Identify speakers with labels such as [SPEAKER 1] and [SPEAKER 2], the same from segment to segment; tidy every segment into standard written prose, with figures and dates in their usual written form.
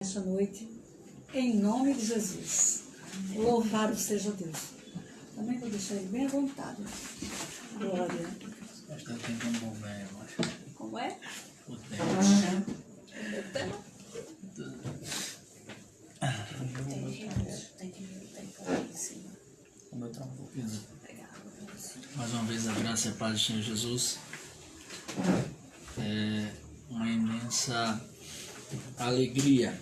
[SPEAKER 1] Esta noite, em nome de Jesus. Louvado seja Deus. Também vou deixar ele bem à vontade. Glória.
[SPEAKER 2] Esta tem um bom velho, eu acho.
[SPEAKER 1] Como é?
[SPEAKER 2] O
[SPEAKER 1] O
[SPEAKER 2] tempo.
[SPEAKER 1] tema? Tem que pôr aqui em cima.
[SPEAKER 2] O meu tá um pouquinho. Mais uma vez, a graça e a paz do Senhor Jesus. É uma imensa alegria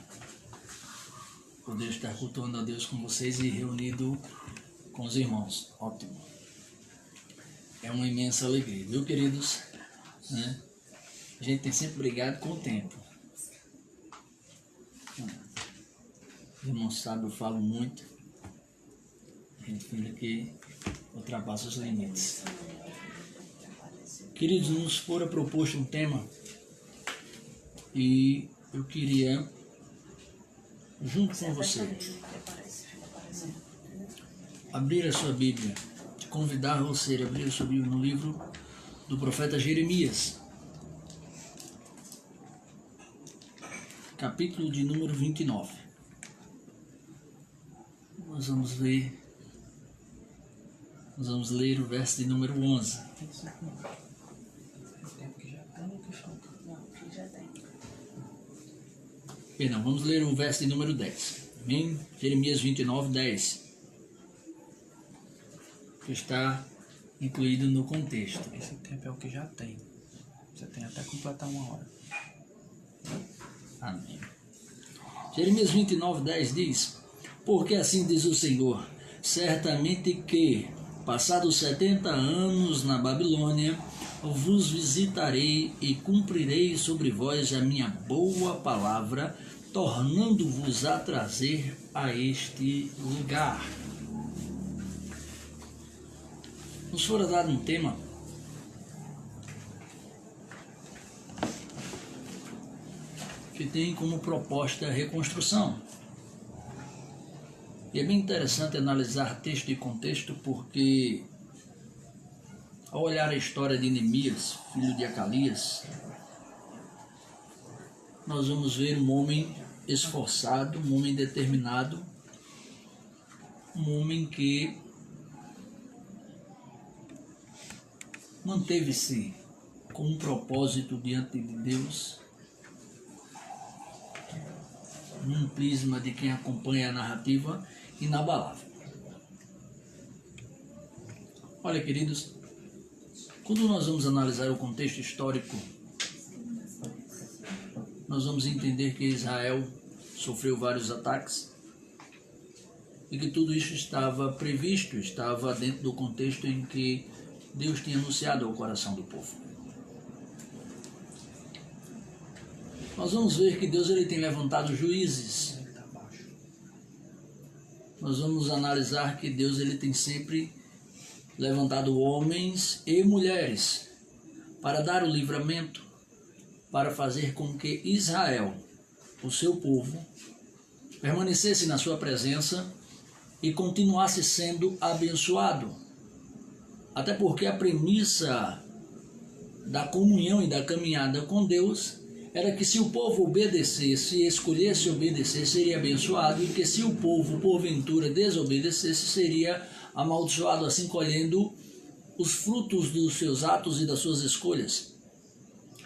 [SPEAKER 2] poder estar cultuando a Deus com vocês e reunido com os irmãos. Ótimo. É uma imensa alegria, viu, queridos? Né? A gente tem sempre brigado com o tempo. O irmão sabe, eu falo muito. A gente finge que ultrapassa os limites. Queridos, nos fora proposto um tema e eu queria, junto com você, abrir a sua Bíblia, convidar você a abrir a sua Bíblia no livro do profeta Jeremias, capítulo de número 29. Nós vamos ler o verso de número 11. Perdão, vamos ler o verso de número 10. Amém? Jeremias 29, 10. Que está incluído no contexto.
[SPEAKER 3] Esse tempo é o que já tem. Você tem até completar uma hora.
[SPEAKER 2] Amém. Jeremias 29, 10 diz: porque assim diz o Senhor, certamente que, passados 70 anos na Babilônia, vos visitarei e cumprirei sobre vós a minha boa palavra, tornando-vos a trazer a este lugar. Nos fora dado um tema que tem como proposta a reconstrução. E é bem interessante analisar texto e contexto, porque ao olhar a história de Neemias, filho de Acalias, nós vamos ver um homem esforçado, um homem determinado, um homem que manteve-se com um propósito diante de Deus, num prisma de quem acompanha a narrativa, inabalável. Olha, queridos, quando nós vamos analisar o contexto histórico, nós vamos entender que Israel sofreu vários ataques e que tudo isso estava previsto, estava dentro do contexto em que Deus tinha anunciado ao coração do povo. Nós vamos ver que Deus ele tem levantado juízes. Nós vamos analisar que Deus ele tem sempre levantado homens e mulheres para dar o livramento, para fazer com que Israel, o seu povo, permanecesse na sua presença e continuasse sendo abençoado. Até porque a premissa da comunhão e da caminhada com Deus era que se o povo obedecesse e escolhesse obedecer, seria abençoado, e que se o povo, porventura, desobedecesse, seria amaldiçoado, assim colhendo os frutos dos seus atos e das suas escolhas.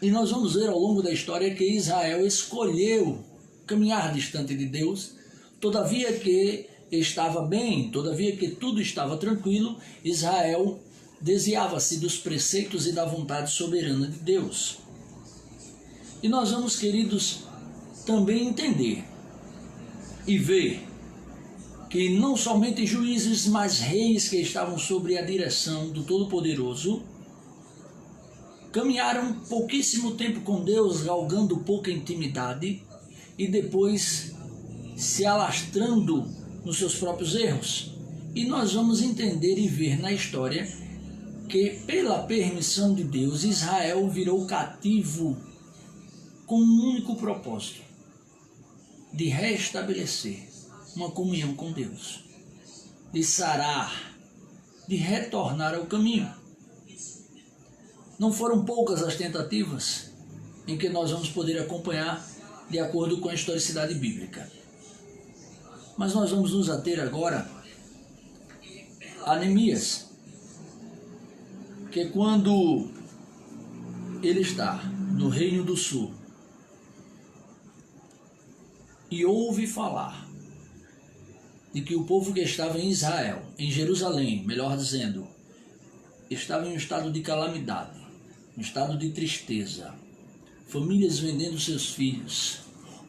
[SPEAKER 2] E nós vamos ver ao longo da história que Israel escolheu caminhar distante de Deus, todavia que estava bem, todavia que tudo estava tranquilo, Israel desviava-se dos preceitos e da vontade soberana de Deus. E nós vamos, queridos, também entender e ver que não somente juízes, mas reis que estavam sob a direção do Todo-Poderoso caminharam pouquíssimo tempo com Deus, galgando pouca intimidade e depois se alastrando nos seus próprios erros. E nós vamos entender e ver na história que, pela permissão de Deus, Israel virou cativo com um único propósito: de restabelecer uma comunhão com Deus, de sarar, de retornar ao caminho. Não foram poucas as tentativas em que nós vamos poder acompanhar de acordo com a historicidade bíblica. Mas nós vamos nos ater agora a Neemias, que quando ele está no Reino do Sul e ouve falar de que o povo que estava em Israel, em Jerusalém, melhor dizendo, estava em um estado de calamidade, um estado de tristeza, famílias vendendo seus filhos,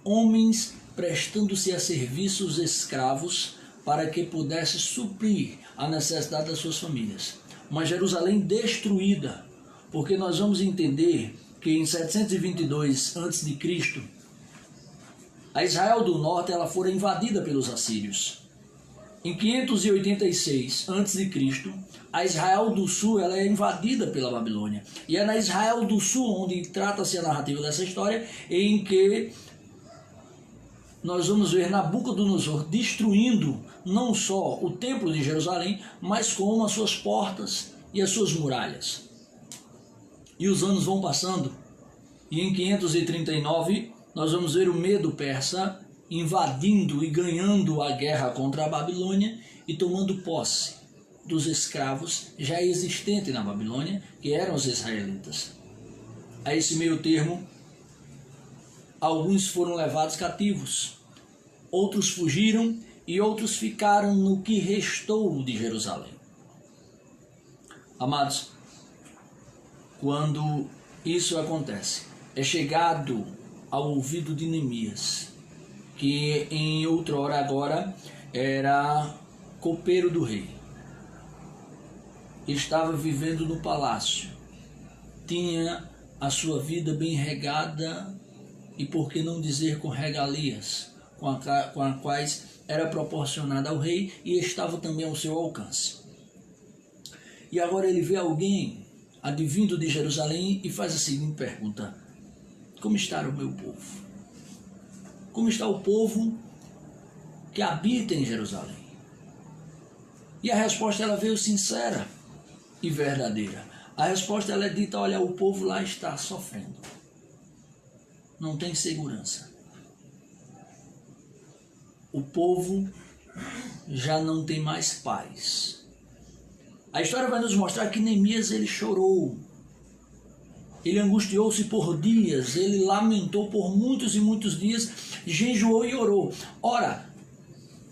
[SPEAKER 2] homens prestando-se a serviços escravos para que pudesse suprir a necessidade das suas famílias. Uma Jerusalém destruída, porque nós vamos entender que em 722 a.C., a Israel do Norte ela fora invadida pelos assírios. Em 586 a.C., a Israel do Sul ela é invadida pela Babilônia. E é na Israel do Sul onde trata-se a narrativa dessa história, em que nós vamos ver Nabucodonosor destruindo não só o templo de Jerusalém, mas como as suas portas e as suas muralhas. E os anos vão passando, e em 539 nós vamos ver o Medo persa invadindo e ganhando a guerra contra a Babilônia e tomando posse dos escravos já existentes na Babilônia, que eram os israelitas. A esse meio termo, alguns foram levados cativos, outros fugiram e outros ficaram no que restou de Jerusalém. Amados, quando isso acontece, é chegado ao ouvido de Neemias, que em outrora agora era copeiro do rei. Estava vivendo no palácio, tinha a sua vida bem regada e, por que não dizer, com regalias, com as quais era proporcionada ao rei e estava também ao seu alcance. E agora ele vê alguém advindo de Jerusalém e faz a seguinte pergunta: como está o meu povo? Como está o povo que habita em Jerusalém? E a resposta ela veio sincera e verdadeira. A resposta ela é dita: olha, o povo lá está sofrendo, não tem segurança. O povo já não tem mais paz. A história vai nos mostrar que Neemias ele chorou, ele angustiou-se por dias, ele lamentou por muitos e muitos dias, jejuou e orou. Ora,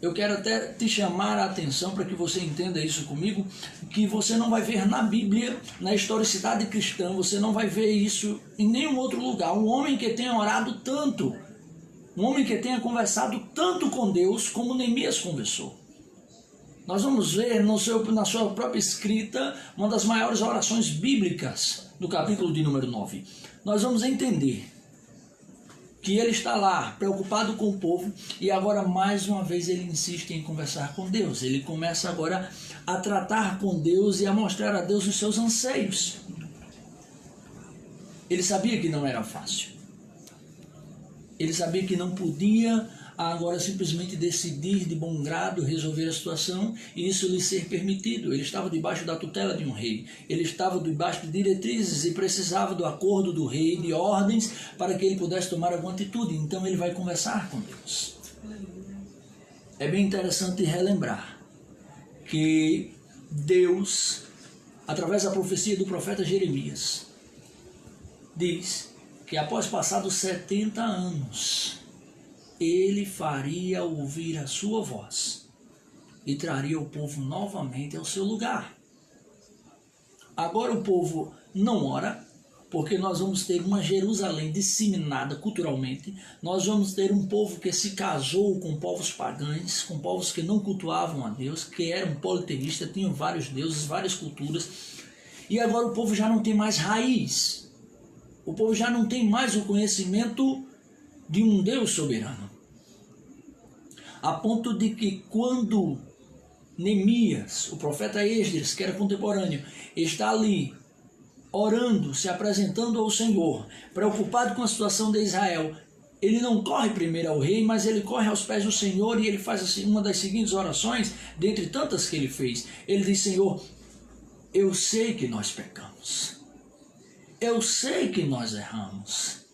[SPEAKER 2] eu quero até te chamar a atenção para que você entenda isso comigo, que você não vai ver na Bíblia, na historicidade cristã, você não vai ver isso em nenhum outro lugar. Um homem que tenha orado tanto, um homem que tenha conversado tanto com Deus como Neemias conversou. Nós vamos ver na sua própria escrita uma das maiores orações bíblicas do capítulo de número 9. Nós vamos entender que ele está lá, preocupado com o povo, e agora mais uma vez ele insiste em conversar com Deus. Ele começa agora a tratar com Deus e a mostrar a Deus os seus anseios. Ele sabia que não era fácil. Ele sabia que não podia agora simplesmente decidir de bom grado resolver a situação e isso lhe ser permitido. Ele estava debaixo da tutela de um rei, ele estava debaixo de diretrizes e precisava do acordo do rei, de ordens, para que ele pudesse tomar alguma atitude. Então ele vai conversar com Deus. É bem interessante relembrar que Deus, através da profecia do profeta Jeremias, diz que após passados 70 anos, ele faria ouvir a sua voz e traria o povo novamente ao seu lugar. Agora o povo não ora, porque nós vamos ter uma Jerusalém disseminada culturalmente, nós vamos ter um povo que se casou com povos pagãos, com povos que não cultuavam a Deus, que eram politeístas, tinham vários deuses, várias culturas, e agora o povo já não tem mais raiz, o povo já não tem mais o conhecimento de um Deus soberano. A ponto de que quando Neemias, o profeta Esdras, que era contemporâneo, está ali orando, se apresentando ao Senhor, preocupado com a situação de Israel, ele não corre primeiro ao rei, mas ele corre aos pés do Senhor e ele faz assim, uma das seguintes orações, dentre tantas que ele fez. Ele diz: Senhor, eu sei que nós pecamos, eu sei que nós erramos,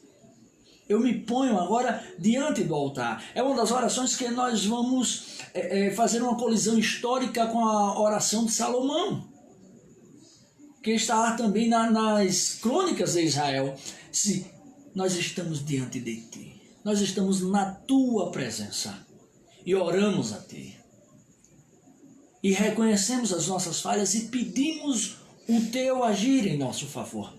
[SPEAKER 2] Eu me ponho agora diante do altar. É uma das orações que nós vamos fazer uma colisão histórica com a oração de Salomão, que está lá também nas crônicas de Israel. Se nós estamos diante de ti, nós estamos na tua presença e oramos a ti. E reconhecemos as nossas falhas e pedimos o teu agir em nosso favor.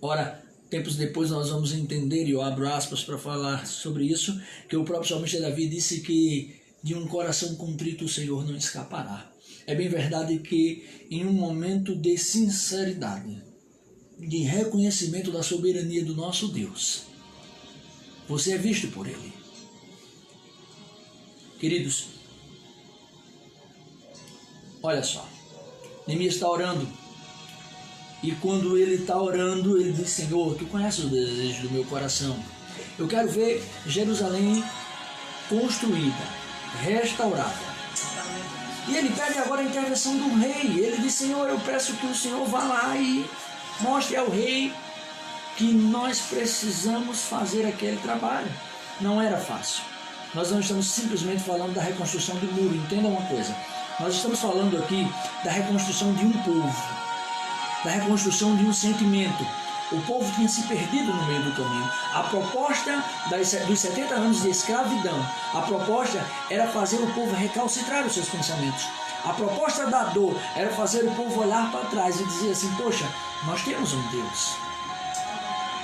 [SPEAKER 2] Ora, tempos depois nós vamos entender, e eu abro aspas para falar sobre isso, que o próprio salmista Davi disse que de um coração contrito o Senhor não escapará. É bem verdade que em um momento de sinceridade, de reconhecimento da soberania do nosso Deus, você é visto por Ele. Queridos, olha só, Neemias está orando, e quando ele está orando, ele diz: Senhor, tu conheces os desejos do meu coração. Eu quero ver Jerusalém construída, restaurada. E ele pede agora a intervenção do rei. Ele diz: Senhor, eu peço que o Senhor vá lá e mostre ao rei que nós precisamos fazer aquele trabalho. Não era fácil. Nós não estamos simplesmente falando da reconstrução do muro. Entenda uma coisa. Nós estamos falando aqui da reconstrução de um povo, da reconstrução de um sentimento. O povo tinha se perdido no meio do caminho. A proposta dos 70 anos de escravidão, a proposta era fazer o povo recalcitrar os seus pensamentos. A proposta da dor era fazer o povo olhar para trás e dizer assim: poxa, nós temos um Deus.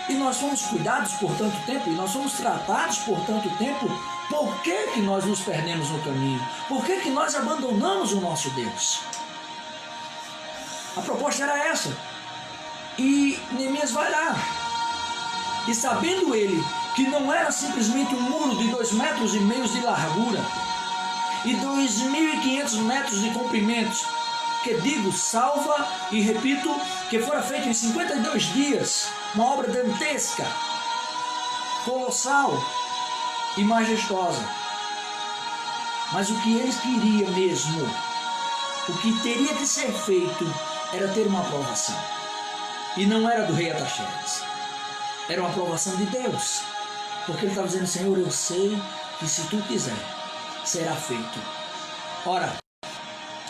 [SPEAKER 2] E nós fomos cuidados por tanto tempo, e nós fomos tratados por tanto tempo. Por que nós nos perdemos no caminho? Por que nós abandonamos o nosso Deus? A proposta era essa. E Neemias vai lá. E sabendo ele que não era simplesmente um muro de 2,5 metros de largura e 2.500 metros de comprimento, que digo, salva e repito, que fora feito em 52 dias, uma obra dantesca, colossal e majestosa. Mas o que eles queriam mesmo, o que teria que ser feito, era ter uma aprovação. E não era do rei Artaxerxes, era uma aprovação de Deus. Porque ele estava dizendo: Senhor, eu sei que se tu quiser, será feito. Ora,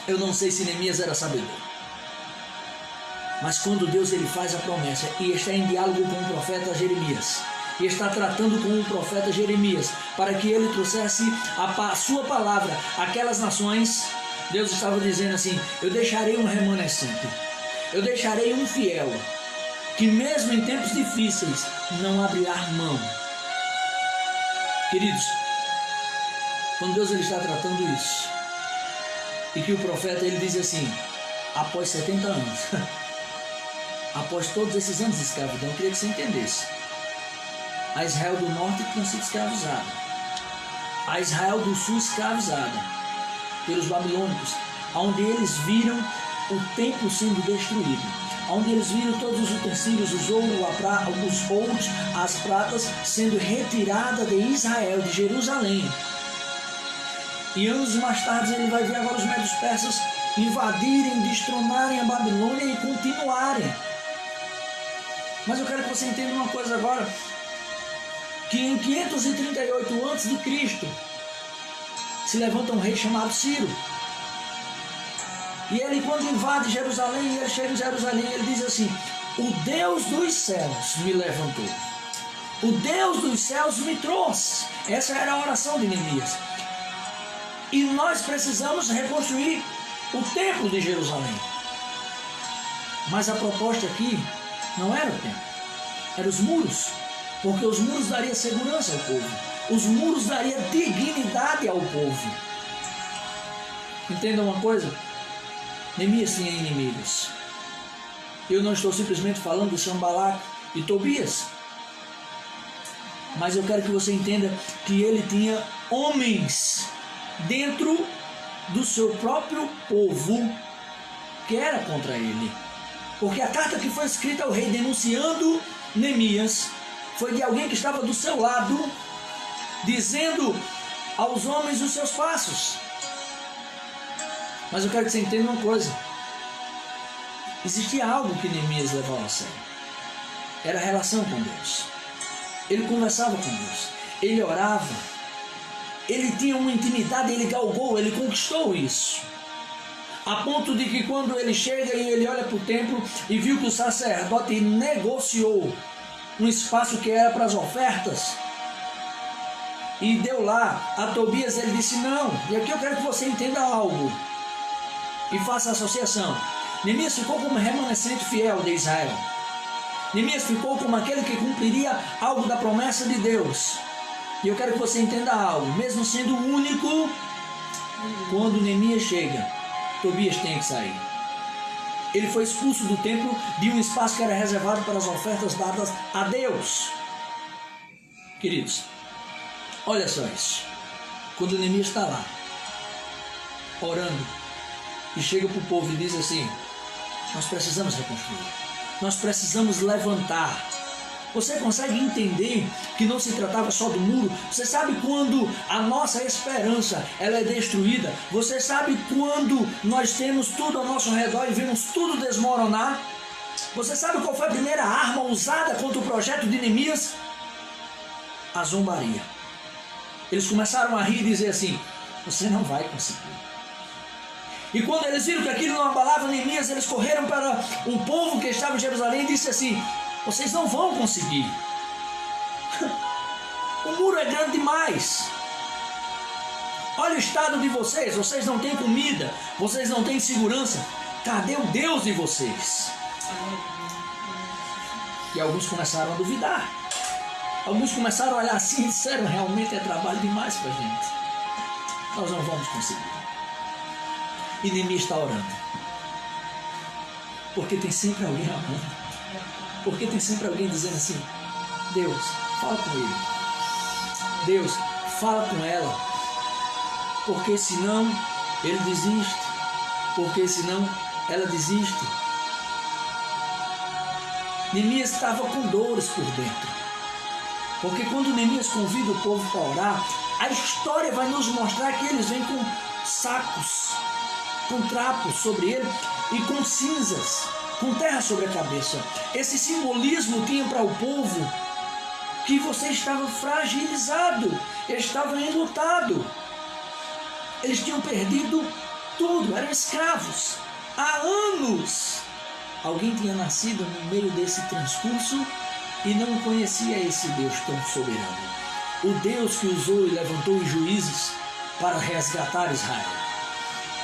[SPEAKER 2] eu não sei se Neemias era sabedor, mas quando Deus ele faz a promessa e está em diálogo com o profeta Jeremias, e está tratando com o profeta Jeremias para que ele trouxesse a sua palavra àquelas nações, Deus estava dizendo assim: eu deixarei um remanescente, eu deixarei um fiel, que mesmo em tempos difíceis não abrirá mão. Queridos, quando Deus ele está tratando isso, e que o profeta ele diz assim, após 70 anos, após todos esses anos de escravidão, eu queria que você entendesse, a Israel do norte tinha sido escravizada, a Israel do sul escravizada pelos babilônicos, onde eles viram o templo sendo destruído, onde eles viram todos os utensílios, os ouros, as pratas sendo retirada de Israel, de Jerusalém. E anos mais tarde ele vai ver agora os médios persas invadirem, destronarem a Babilônia e continuarem. Mas eu quero que você entenda uma coisa agora, que em 538 a.C. se levanta um rei chamado Ciro. E ele, quando invade Jerusalém, ele chega em Jerusalém, ele diz assim: o Deus dos céus me levantou, o Deus dos céus me trouxe. Essa era a oração de Neemias. E nós precisamos reconstruir o templo de Jerusalém. Mas a proposta aqui não era o templo, eram os muros, porque os muros dariam segurança ao povo, os muros dariam dignidade ao povo. Entenda uma coisa, Neemias tinha inimigos. Eu não estou simplesmente falando de Sanbalat e Tobias, mas eu quero que você entenda que ele tinha homens dentro do seu próprio povo que era contra ele. Porque a carta que foi escrita ao rei denunciando Neemias foi de alguém que estava do seu lado, dizendo aos homens os seus passos. Mas eu quero que você entenda uma coisa. Existia algo que Neemias levava a sério. Era a relação com Deus. Ele conversava com Deus, ele orava, ele tinha uma intimidade, ele galgou, ele conquistou isso. A ponto de que quando ele chega e ele olha para o templo e viu que o sacerdote negociou um espaço que era para as ofertas, e deu lá a Tobias, ele disse não. E aqui eu quero que você entenda algo e faça a associação. Neemias ficou como remanescente fiel de Israel. Neemias ficou como aquele que cumpriria algo da promessa de Deus. E eu quero que você entenda algo. Mesmo sendo o único, quando Neemias chega, Tobias tem que sair. Ele foi expulso do templo, de um espaço que era reservado para as ofertas dadas a Deus. Queridos, olha só isso. Quando Neemias está lá, orando, e chega para o povo e diz assim: nós precisamos reconstruir, nós precisamos levantar. Você consegue entender que não se tratava só do muro? Você sabe quando a nossa esperança ela é destruída? Você sabe quando nós temos tudo ao nosso redor e vemos tudo desmoronar? Você sabe qual foi a primeira arma usada contra o projeto de Neemias? A zombaria. Eles começaram a rir e dizer assim: você não vai conseguir. E quando eles viram que aquilo não abalava Neemias, eles correram para um povo que estava em Jerusalém e disse assim: vocês não vão conseguir. O muro é grande demais. Olha o estado de vocês. Vocês não têm comida, vocês não têm segurança. Cadê o Deus de vocês? E alguns começaram a duvidar. Alguns começaram a olhar assim e disseram: realmente é trabalho demais para a gente. Nós não vamos conseguir. E Neemias está orando. Porque tem sempre alguém orando. Porque tem sempre alguém dizendo assim: Deus, fala com ele. Deus, fala com ela. Porque senão ele desiste. Porque senão ela desiste. Neemias estava com dores por dentro. Porque quando Neemias convida o povo para orar, a história vai nos mostrar que eles vêm com sacos, com trapos sobre ele e com cinzas, com terra sobre a cabeça. Esse simbolismo tinha para o povo que você estava fragilizado, estava enlutado. Eles tinham perdido tudo, eram escravos. Há anos alguém tinha nascido no meio desse transcurso e não conhecia esse Deus tão soberano. O Deus que usou e levantou os juízes para resgatar Israel.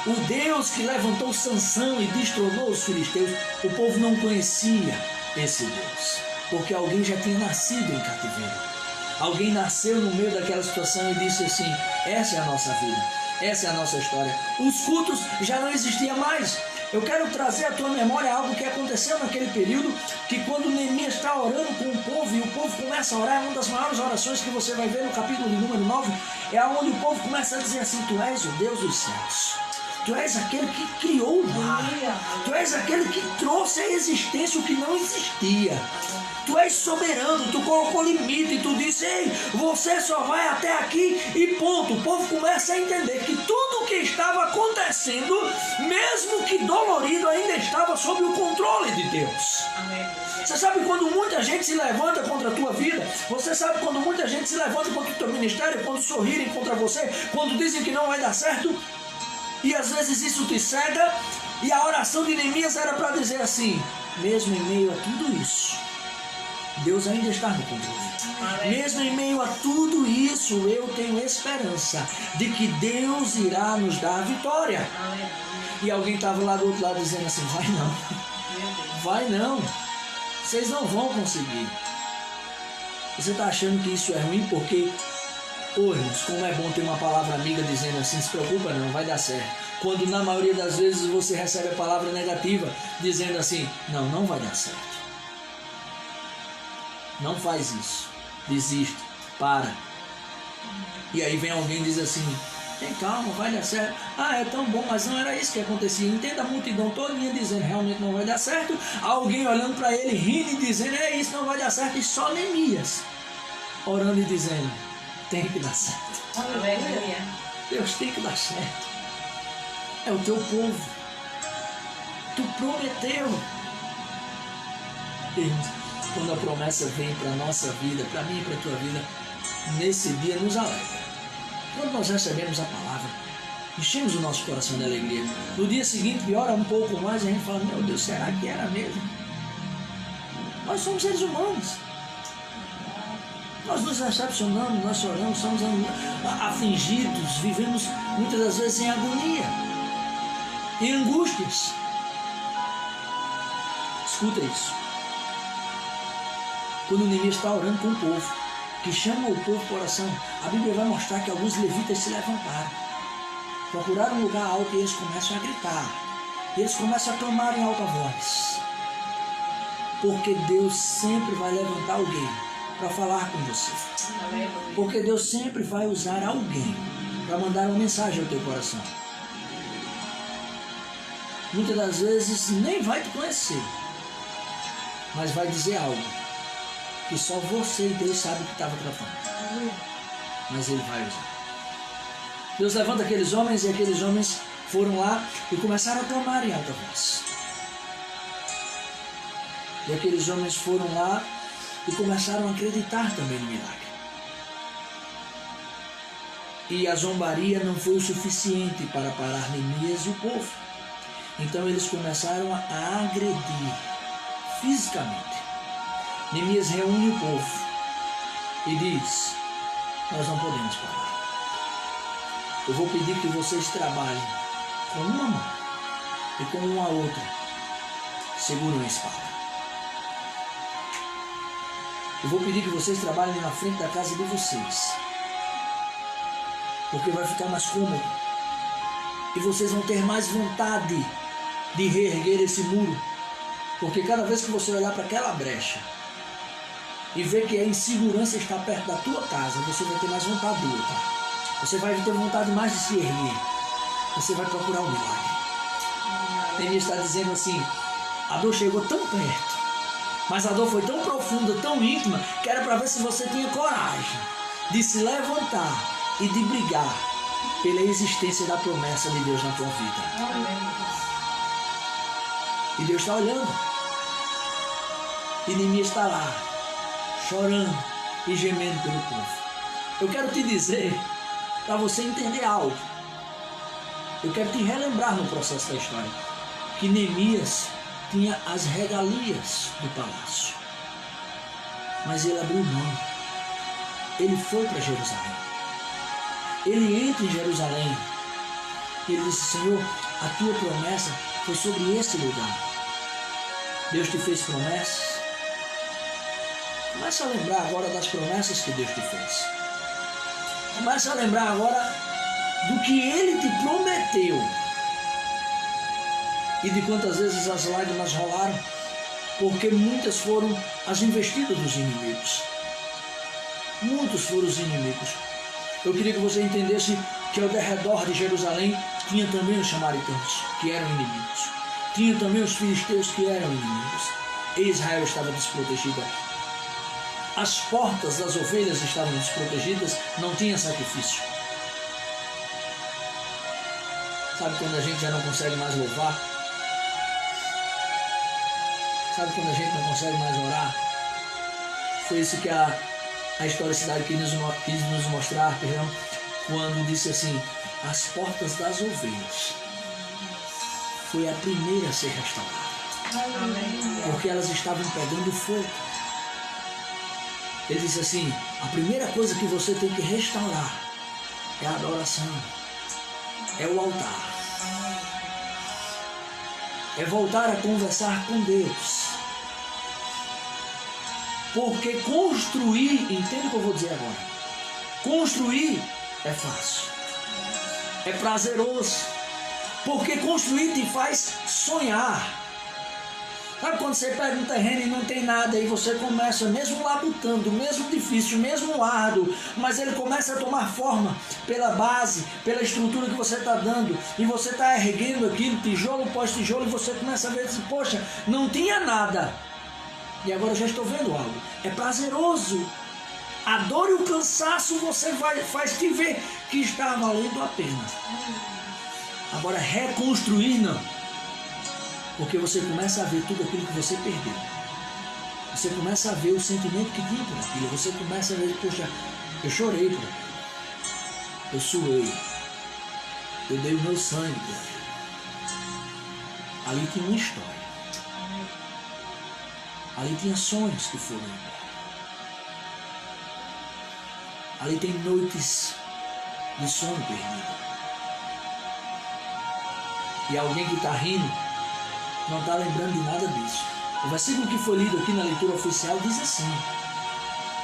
[SPEAKER 2] O Deus que levantou Sansão e destronou os filisteus. O povo não conhecia esse Deus, porque alguém já tinha nascido em cativeiro. Alguém nasceu no meio daquela situação e disse assim: essa é a nossa vida, essa é a nossa história. Os cultos já não existiam mais. Eu quero trazer à tua memória algo que aconteceu naquele período, que quando Neemias está orando com o povo, e o povo começa a orar, uma das maiores orações que você vai ver no capítulo de número 9, é onde o povo começa a dizer assim: tu és o Deus dos céus. Tu és aquele que criou o mar. Tu és aquele que trouxe à existência o que não existia. Tu és soberano, tu colocou limite, tu disse: ei, você só vai até aqui e ponto. O povo começa a entender que tudo o que estava acontecendo, mesmo que dolorido, ainda estava sob o controle de Deus. Você sabe quando muita gente se levanta contra a tua vida? Você sabe quando muita gente se levanta contra o teu ministério, quando sorrirem contra você, quando dizem que não vai dar certo? E às vezes isso te cega. E a oração de Neemias era para dizer assim: mesmo em meio a tudo isso, Deus ainda está no controle. Mesmo em meio a tudo isso, eu tenho esperança de que Deus irá nos dar a vitória. E alguém estava lá do outro lado dizendo assim: vai não, vai não, vocês não vão conseguir. Você está achando que isso é ruim porque, irmãos, como é bom ter uma palavra amiga dizendo assim: se preocupa não, vai dar certo. Quando na maioria das vezes você recebe a palavra negativa dizendo assim: não, não vai dar certo. Não faz isso, desiste, para. E aí vem alguém e diz assim: tem calma, vai dar certo. Ah, é tão bom, mas não era isso que acontecia. Entenda a multidão todinha dizendo: realmente não vai dar certo. Alguém olhando para ele, rindo e dizendo: é isso, não vai dar certo. E só Neemias orando e dizendo: tem que dar certo. Deus, tem que dar certo. É o teu povo. Tu prometeu. quando a promessa vem para a nossa vida, para mim e para a tua vida, nesse dia nos alegra. Quando nós recebemos a palavra, enchemos o nosso coração de alegria. No dia seguinte, piora um pouco mais, e a gente fala, meu Deus, será que era mesmo? Nós somos seres humanos. Nós nos decepcionamos, nós choramos, somos afligidos, vivemos muitas das vezes em agonia, em angústias. Escuta isso. Quando Neemias está orando com o povo, que chama o povo para oração, a Bíblia vai mostrar que alguns levitas se levantaram, procuraram um lugar alto e eles começam a gritar. E eles começam a clamar em alta voz. Porque Deus sempre vai levantar alguém para falar com você. Porque Deus sempre vai usar alguém para mandar uma mensagem ao teu coração. Muitas das vezes nem vai te conhecer, mas vai dizer algo que só você e Deus sabem o que estava tratando. Mas Ele vai usar. Deus levanta aqueles homens, e aqueles homens foram lá e começaram a clamar em alta voz. E aqueles homens foram lá e começaram a acreditar também no milagre. E a zombaria não foi o suficiente para parar Neemias e o povo. Então eles começaram a agredir fisicamente. Neemias reúne o povo e diz, nós não podemos parar. Eu vou pedir que vocês trabalhem com uma mão e com uma outra seguram a espada. Eu vou pedir que vocês trabalhem na frente da casa de vocês, porque vai ficar mais cômodo e vocês vão ter mais vontade de reerguer esse muro, porque cada vez que você olhar para aquela brecha e ver que a insegurança está perto da tua casa, você vai ter mais vontade de lutar. Você vai ter vontade mais de se erguer. Você vai procurar o milagre. Ele está dizendo assim, a dor chegou tão perto, mas a dor foi tão profunda, tão íntima, que era para ver se você tinha coragem de se levantar e de brigar pela existência da promessa de Deus na tua vida. E Deus está olhando. E Neemias está lá, chorando e gemendo pelo povo. Eu quero te dizer, para você entender algo, eu quero te relembrar no processo da história, que Neemias tinha as regalias do palácio, mas ele abriu mão. Ele foi para Jerusalém. Ele entra em Jerusalém e ele disse, Senhor, a tua promessa foi sobre esse lugar. Deus te fez promessas. Comece a lembrar agora das promessas que Deus te fez. Comece a lembrar agora do que Ele te prometeu. E de quantas vezes as lágrimas rolaram, porque muitas foram as investidas dos inimigos. Muitos foram os inimigos. Eu queria que você entendesse que ao derredor de Jerusalém tinha também os samaritanos, que eram inimigos. Tinha também os filisteus, que eram inimigos. E Israel estava desprotegida. As portas das ovelhas estavam desprotegidas, não tinha sacrifício. Sabe quando a gente já não consegue mais louvar? Sabe quando a gente não consegue mais orar? Foi isso que a historicidade quis nos mostrar, quando disse assim, as portas das ovelhas foi a primeira a ser restaurada. Porque elas estavam pegando fogo. Ele disse assim, a primeira coisa que você tem que restaurar é a adoração, é o altar, é voltar a conversar com Deus. Porque construir, entende o que eu vou dizer agora? Construir é fácil, é prazeroso, porque construir te faz sonhar. Sabe quando você pega um terreno e não tem nada, e você começa, mesmo labutando, mesmo difícil, mesmo árduo, mas ele começa a tomar forma pela base, pela estrutura que você está dando, e você está erguendo aquilo, tijolo após tijolo, e você começa a ver assim, poxa, não tinha nada, e agora eu já estou vendo algo. É prazeroso. A dor e o cansaço faz te ver que está valendo a pena. Agora reconstruir não. Porque você começa a ver tudo aquilo que você perdeu. Você começa a ver o sentimento que tinha por aquilo. Você começa a ver, poxa, eu chorei por aquilo. Eu suei. Eu dei o meu sangue por aquilo. Ali tinha uma história. Ali tinha sonhos que foram embora. Ali tem noites de sono perdido. E alguém que está rindo não está lembrando de nada disso. O versículo que foi lido aqui na leitura oficial diz assim: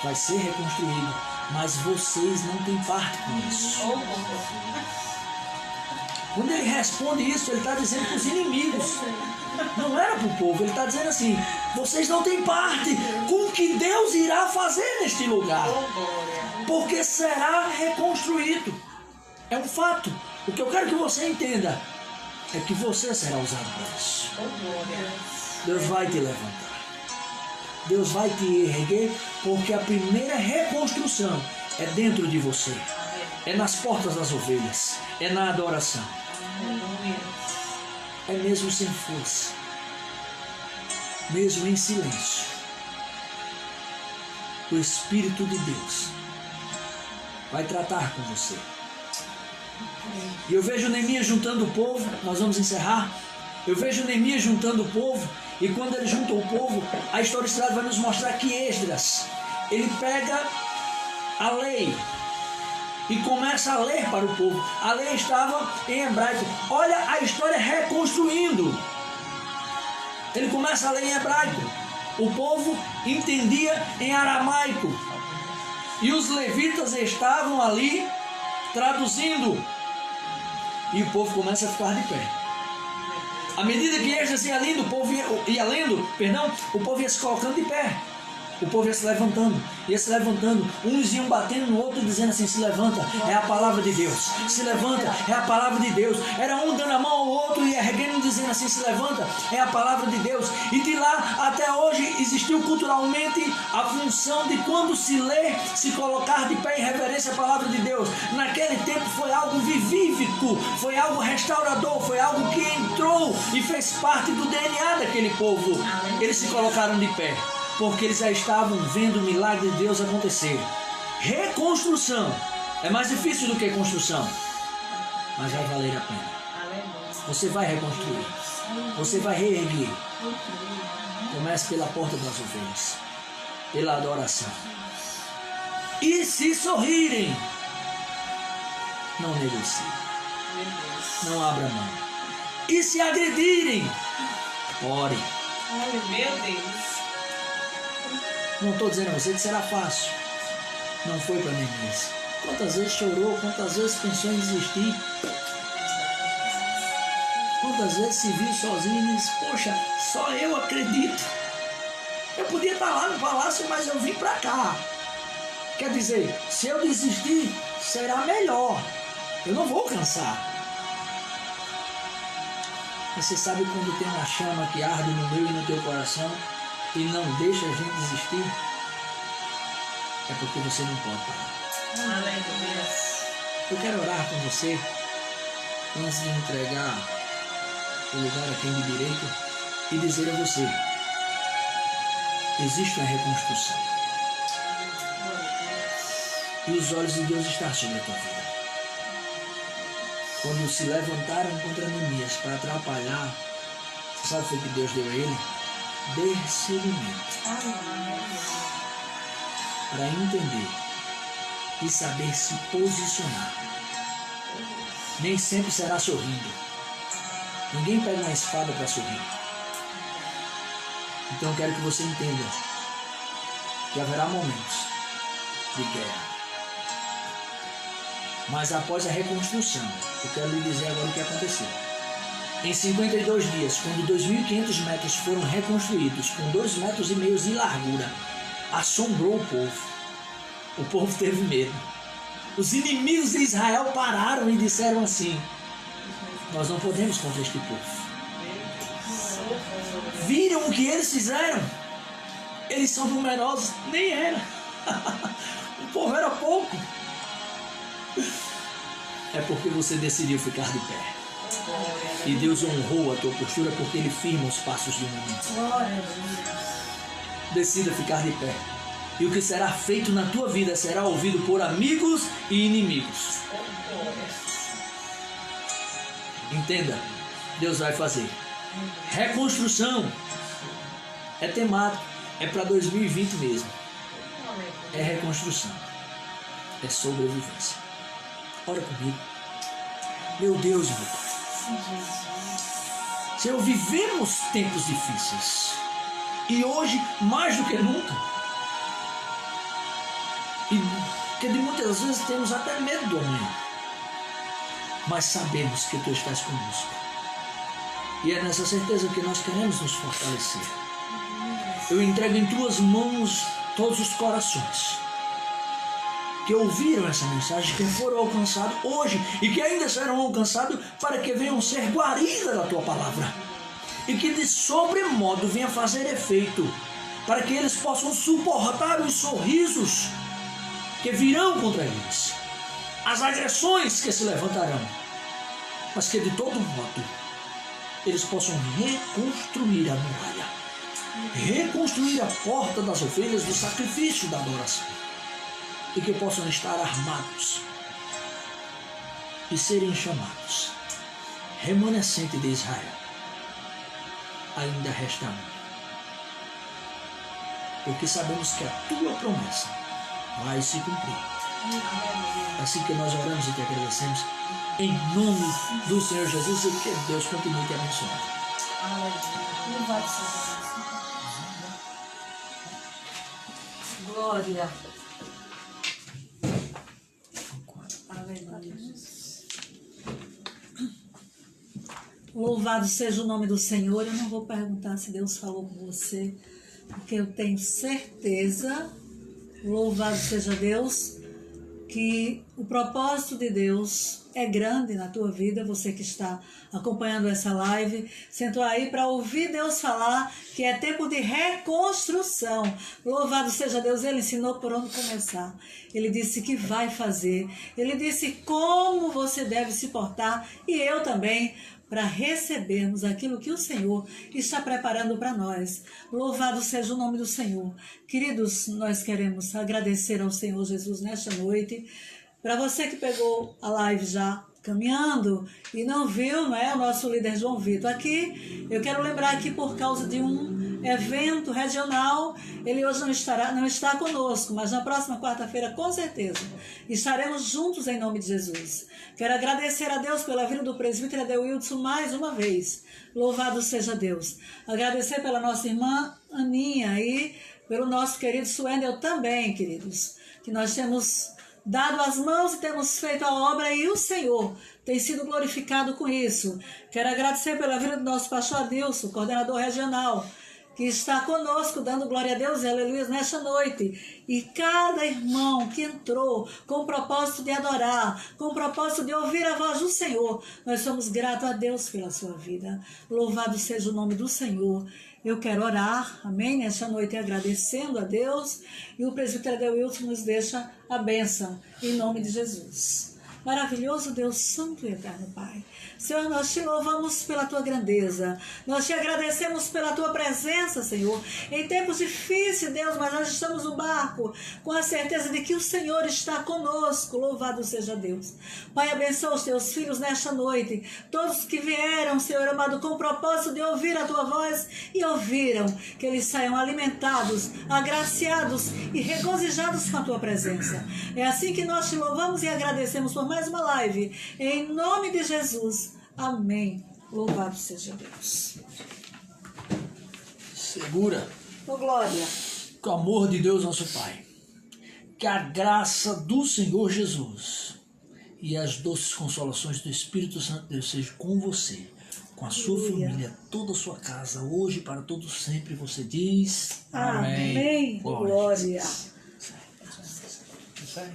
[SPEAKER 2] vai ser reconstruído, mas vocês não têm parte com isso. Quando ele responde isso, ele está dizendo para os inimigos. Não era para o povo, ele está dizendo assim: vocês não têm parte com o que Deus irá fazer neste lugar, porque será reconstruído. É um fato. O que eu quero que você entenda é que você será usado para isso. Deus vai te levantar. Deus vai te erguer, porque a primeira reconstrução é dentro de você. É nas portas das ovelhas. É na adoração. É mesmo sem força. Mesmo em silêncio. O Espírito de Deus vai tratar com você. E eu vejo Neemias juntando o povo. Nós vamos encerrar. Eu vejo Neemias juntando o povo. E quando ele junta o povo, a história sagrada vai nos mostrar que Esdras, ele pega a lei e começa a ler para o povo. A lei estava em hebraico. Olha a história reconstruindo. Ele começa a ler em hebraico. O povo entendia em aramaico. E os levitas estavam ali traduzindo. E o povo começa a ficar de pé. À medida que Esdras ia lendo, o povo ia lendo, o povo ia se colocando de pé. O povo ia se levantando. Uns iam batendo no outro, dizendo assim: se levanta, é a palavra de Deus. Se levanta, é a palavra de Deus. Era um dando a mão ao outro e erguendo, dizendo assim: se levanta, é a palavra de Deus. E de lá até hoje existiu culturalmente a função de, quando se lê, se colocar de pé em reverência à palavra de Deus. Naquele tempo foi algo vivífico, foi algo restaurador, foi algo que entrou e fez parte do DNA daquele povo. Eles se colocaram de pé, porque eles já estavam vendo o milagre de Deus acontecer. Reconstrução é mais difícil do que construção, mas vai valer a pena. Você vai reconstruir, você vai reerguer. Comece pela porta das ovelhas, pela adoração. E se sorrirem, não negocie, não abra mão. E se agredirem, ore.
[SPEAKER 4] Meu Deus.
[SPEAKER 2] Não estou dizendo a você que será fácil. Não foi para Neemias. Quantas vezes chorou, quantas vezes pensou em desistir. Quantas vezes se viu sozinho e disse: poxa, só eu acredito. Eu podia estar lá no palácio, mas eu vim para cá. Quer dizer, se eu desistir, será melhor. Eu não vou cansar. Você sabe quando tem uma chama que arde no meu e no teu coração e não deixa a gente desistir? É porque você não pode parar.
[SPEAKER 4] Aleluia.
[SPEAKER 2] Eu quero orar com você antes de entregar o lugar a quem de direito e dizer a você: existe uma reconstrução. E os olhos de Deus estão sobre a tua vida. Quando se levantaram contra Neemias para atrapalhar, sabe o que Deus deu a ele? Discernimento. Para entender e saber se posicionar. Nem sempre será sorrindo. Ninguém pega uma espada para sorrir. Então eu quero que você entenda que haverá momentos de guerra. Mas após a reconstrução, eu quero lhe dizer agora o que aconteceu. Em 52 dias, quando 2.500 metros foram reconstruídos, com 2,5 metros de largura, assombrou o povo. O povo teve medo. Os inimigos de Israel pararam e disseram assim: nós não podemos contra este povo. Viram o que eles fizeram? Eles são numerosos. Nem era. O povo era pouco. É porque você decidiu ficar de pé. E Deus honrou a tua postura, porque Ele firma os passos de um momento. decida ficar de pé. E o que será feito na tua vida será ouvido por amigos e inimigos. Entenda, Deus vai fazer. Reconstrução é temático, é para 2020 mesmo. É reconstrução, é sobrevivência. Ora comigo. Meu Deus, meu Pai. Senhor, vivemos tempos difíceis. E hoje, mais do que nunca. E que de muitas vezes temos até medo do amanhã. Mas sabemos que Tu estás conosco. E é nessa certeza que nós queremos nos fortalecer. Eu entrego em Tuas mãos todos os corações que ouviram essa mensagem, que foram alcançados hoje e que ainda serão alcançados para que venham ser guarida da Tua palavra e que de sobremodo venha fazer efeito para que eles possam suportar os sorrisos que virão contra eles, as agressões que se levantarão, mas que de todo modo eles possam reconstruir a muralha, reconstruir a porta das ovelhas do sacrifício da adoração, e que possam estar armados e serem chamados remanescente de Israel. Ainda resta um, porque sabemos que a Tua promessa vai se cumprir. Assim que nós oramos e Te agradecemos em nome do Senhor Jesus, e que Deus continue te abençoando.
[SPEAKER 1] Louvado seja Deus. Glória. Aleluia. Louvado seja o nome do Senhor. Eu não vou perguntar se Deus falou com você, porque eu tenho certeza, louvado seja Deus, que o propósito de Deus é grande na tua vida. Você que está acompanhando essa live, sentou aí para ouvir Deus falar que é tempo de reconstrução. Louvado seja Deus, Ele ensinou por onde começar. Ele disse que vai fazer. Ele disse como você deve se portar, e eu também, para recebermos aquilo que o Senhor está preparando para nós. Louvado seja o nome do Senhor. Queridos, nós queremos agradecer ao Senhor Jesus nesta noite. Para você que pegou a live já caminhando e não viu, não é, o nosso líder João Vitor aqui, eu quero lembrar que por causa de um evento regional, ele hoje não está conosco, mas na próxima quarta-feira, com certeza, estaremos juntos em nome de Jesus. Quero agradecer a Deus pela vida do presbítero Adeilson mais uma vez. Louvado seja Deus. Agradecer pela nossa irmã Aninha e pelo nosso querido Suendel também, queridos, que nós temos dado as mãos e temos feito a obra, e o Senhor tem sido glorificado com isso. Quero agradecer pela vida do nosso pastor Adilson, coordenador regional, que está conosco, dando glória a Deus e aleluia nesta noite. E cada irmão que entrou com o propósito de adorar, com o propósito de ouvir a voz do Senhor, nós somos gratos a Deus pela sua vida. Louvado seja o nome do Senhor. Eu quero orar, amém, nesta noite, agradecendo a Deus, e o presbítero Adeilson nos deixa a bênção, em nome de Jesus. Maravilhoso Deus Santo e Eterno Pai. Senhor, nós te louvamos pela tua grandeza, nós te agradecemos pela tua presença, Senhor, em tempos difíceis, Deus, mas nós estamos no barco com a certeza de que o Senhor está conosco. Louvado seja Deus. Pai, abençoa os teus filhos nesta noite, todos que vieram, Senhor amado, com o propósito de ouvir a tua voz e ouviram, que eles saiam alimentados, agraciados e regozijados com a tua presença. É assim que nós te louvamos e agradecemos por mais uma live, em nome de Jesus. Amém. Louvado seja Deus.
[SPEAKER 2] Segura.
[SPEAKER 1] Oh, glória.
[SPEAKER 2] Com o amor de Deus, nosso Pai, que a graça do Senhor Jesus e as doces consolações do Espírito Santo de Deus sejam com você, com a sua família, toda a sua casa, hoje para todos sempre. Você diz
[SPEAKER 1] amém. Glória.
[SPEAKER 3] Isso aí.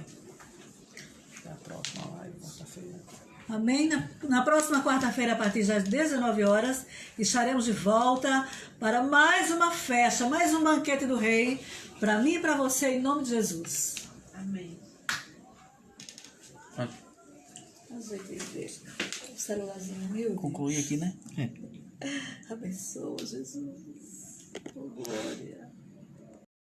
[SPEAKER 3] Até a próxima live, quarta-feira.
[SPEAKER 1] Amém. Na próxima quarta-feira, a partir das 19 horas, estaremos de volta para mais uma festa, mais um banquete do Rei, para mim e para você, em nome de Jesus.
[SPEAKER 4] Amém.
[SPEAKER 1] O celularzinho meu.
[SPEAKER 3] Concluir aqui, né?
[SPEAKER 1] Abençoa, Jesus. Oh, glória.